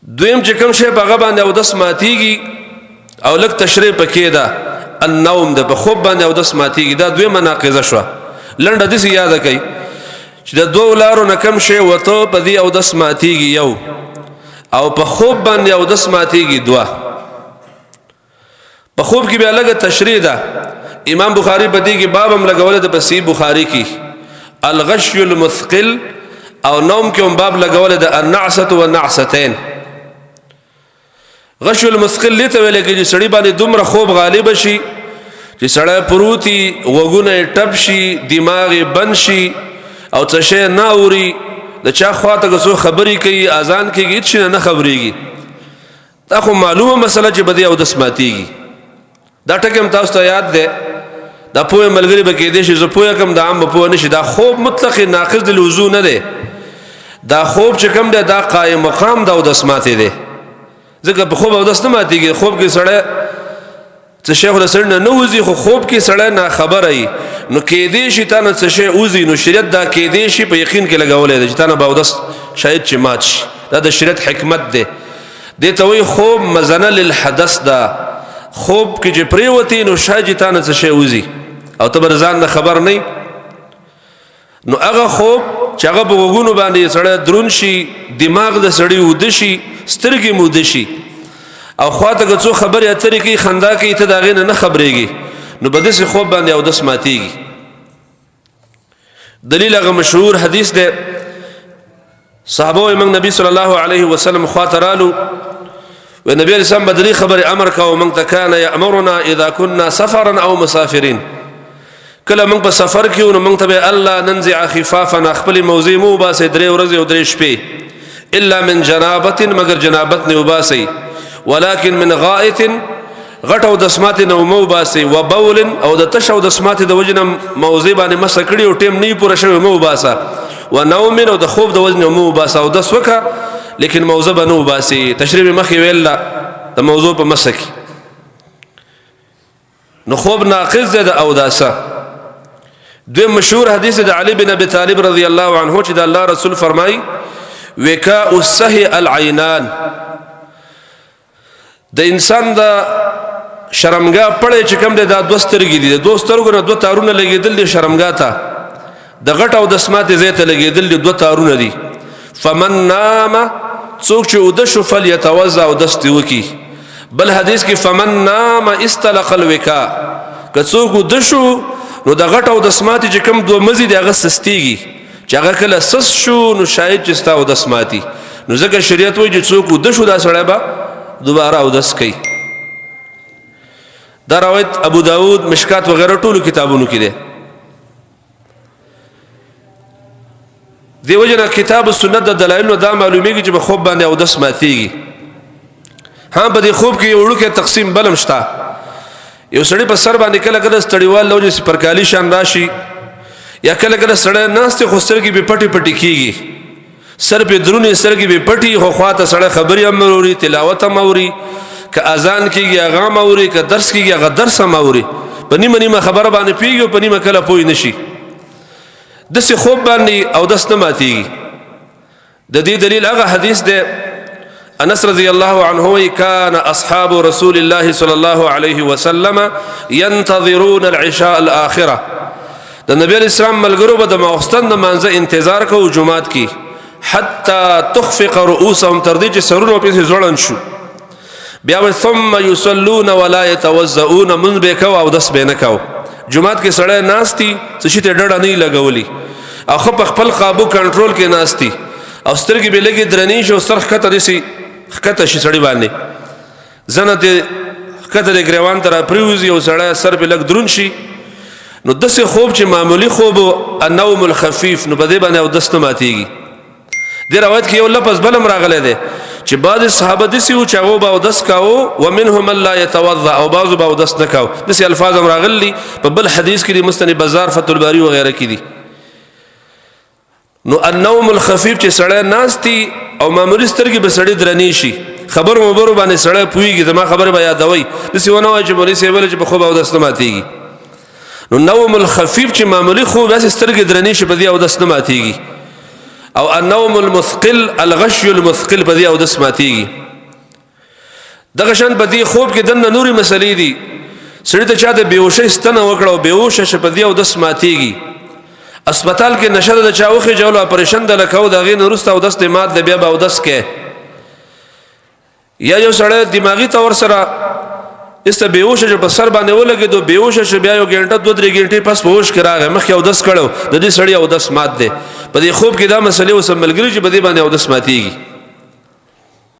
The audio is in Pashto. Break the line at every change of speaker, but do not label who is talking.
دویم چې کوم شی په هغه باندې اودس ماتیږي او لږ تشریح پکې ده النوم ده، په خوب باندې اودس ماتیږي. دا دویمه ناقضه شوه. لنډه داسې یاده کوي چې د دوو لارو نه کوم شی وته په دې اودس ماتیږي یو، او په خوب باندې اودس ماتیږي دوه. په خوب کې بیا لږه تشریح ده. امام بخاری په دې کې باب هم لګولی ده په صحیح بخاری کې، الغشی المثقل، او نوم کې هم باب لګولی ده النعسة والنعستین. غشی المثقل دې ته ویل کېږي چې سړي باندې دومره خوب غالب شي چې سړی پروتي، غوږونه یې ټپ شي، دماغ یې بند شي او څه شی نه اوري، د چا خواته که څوک خبرې کوي، اذان کېږي، هېڅ شي نه خبرېږي. دا خو معلومه مسله چې په دې اودس ماتېږي. دا ټکی هم تاسو ته یاد دی. دا پوهه ملګري به کېدی شي زه پوهه کوم، دا عام به پوهه نه شي. دا خوب مطلق ناقض د الوضو نه دی. دا خوب چې کوم دی دا قایم مقام د اودس ماتې دی. ځکه په خوب اودس نه ماتېږي. خوب کې سړی څه شی خو د سړي نه نه وځي، خو خوب کې سړی ناخبره وي، نو کېدی شي تا نه څه شی وځي. نو شریعت دا کېدی شي په یقین کې لګولی دی چې تا نه به اودس شاید چې مات شي. دا د شریعت حکمت دی. دې ته وایي خوب مزنه للحدث ده. خوب کې چې پرېوتې نو شاید چې تا نه څه شی وځي او ته به ځان نه خبر نه. نو هغه خوب چې هغه په غوږونو باندې سړی دروند شي، دماغ د سړي وده شي، سترګې موده شي، او خواته که څو خبرې اترې کوي، خندا کوي، ته د هغې نه خبرېږي، نو په داسې خوب باندې اودس ماتېږي. دلیل هغه مشهور حدیث دی. صحابه وایي موږ نبي صلی الله علیه وسلم خواته رالو، و نبی علیه السلام به د دې خبرې امر کوه موږ ته، کان یأمرنا اذا كنا سفرا او مسافرین. کله موږ په سفر کې وو نو موږ ته به الله ننزع خفافنا، خپلې موضوع مو وباسئ 3 ورځې او 3 شپې، الا من جنابة، مگر جنابت نه وباسئ، ولكن من غائط، غټ او دسمات نه مو باسي، و بول، او د تش او دسمات د وجنه موضوع باندې مسه کړي او ټیم نه پوره شوی مو باسا، و نوم، او د خوب د وجنه مو باسا، او د سوکا لیکن موضوع بنو باسي. تشریح مخي ویلا د موضوع په مسه کې. نو خوب ناقض ده او داسه. دوی مشهور حدیث د علی بن ابي طالب رضی الله عنه چې د الله رسول فرمای وکاء السهي العینان، د انسان د شرمګا پړې چې کوم دی دا دوه سترګې دي، د دوه سترګو نه 2 تارونه لګېدل دي شرمګا ته، د غټ او د سمات ځای ته لګېدل دي 2 تارونه دي. فمن نام، څوک چې اوده شو، فلیتوضا، او دستې وکړي. بل حدیث کې فمن نام استلق الوکاء، که څوک اوده شو نو د غټ او د سمات چې کوم 2 مزي دي هغه سستېږي، چې هغه کله سست شو نو شاید چې ستا اودس ماتي. نو ځکه شریعت وایي چې څوک اوده شو دا سړی به دوباره اودس کوي. دا روایت ابو داود، مشکات وغیرہ ټولو کتابونو کې دی. دی وجنه کتاب السنت د دلایلو دا معلومیږي چې په خوب باندې اودس ماتېږي. ها په دې خوب کې یو وړوکی تقسیم بلم شته. یو سړی په سر باندې کله کله ستړیوال لوجې سپرکالي شان راشي، یا کله کله سړی ناست خو سترګې به پټې پټې کېږي، سر په درونې سترګې به پټي، خو خواته سړی خبرې هم اوري، تلاوت هم اوري، که اذان کېږي هغه هم اوري، که درس کېږي هغه درس هم اوري، په نیمه نیمه خبره باندې پوهېږي او په نیمه کله پوه نه شي. داسې خوب باندې اودس نه ماتېږي. د دې دلیل هغه حدیث دی. انس رضی الله عنه وایي کان اصحاب رسول الله صلی الله علیه وسلم ينتظرون العشاء الاخره، د نبی علیه السلام ملګرو به د ماخستن د مانځه انتظار کوو جماعت کې، حتى تخفق رؤوسهم، تر دې چې سرونه پسې ځوړند شو. بیا به ثم يصلون ولا يتوضؤون، من به کو او دس به نه کو. جماعت کې سړی ناستی څه شي ته ډډه نه لګولي، او خپل قابو کنټرول کې ناستی، او سترګې به لګي درنې شي او سر ښکته داسې ښکته شي سړي باندې، زنه دې ښکته د ګریوان ته راپرېوځي او سړی سر پې لږ دروند شي. نو داسې خوب چې معمولي خوب النوم الخفیف، نو په دې باندې اودس نه ماتېږي. دې روایت کې یو لفظ بل هم راغلی دی چې بعضې صحابه داسې وو چې هغو به اودس کاوه، ومنهم من لا یتوضا، او بعضو به اودس نه کاوه. داسې الفاظ هم راغلي په بل حدیث کې دي، مستند بازار، فتح الباري وغیره کې دي. نو النوم الخفیف چې سړی ناستی او معمولي سترګې به سړي درنې شي، خبرو مبرو باندې سړی پوهېږي، زما خبرې به یادوئ، داسې ونه وایي چې مولوي صاحب ویل چې په خوب اودس نه ماتېږي. نو نوم الخفیف چې معمولي خوب داسې سترګې درنې شي، په دې اودس نه ماتېږي. او النوم المثقل الغش المثقل په دې او د سماتيږي دغه شان په دې خوب کې دنه نوري مسلې دي سړی ته چا د بیهوشۍ ستنه وکړه او بیهوشه شه په دې او د سماتيږي اسپیټال کې نشه د چاوخه جوړ اپریشن د لکاو د غین ورسته او د استماد د بیا به او دس کې یا یو سړی دماغي تور سره است بیهوشه چې په سر باندې ولګي دو بیهوشه شه بیا یو غنټه 2-3 غنټې پس هوش کراغه مخ او دس کړو د دې سړی او دس مات ده په دې خوب کې دا مسلې وسملګری چې په دې باندې او دس ماتيږي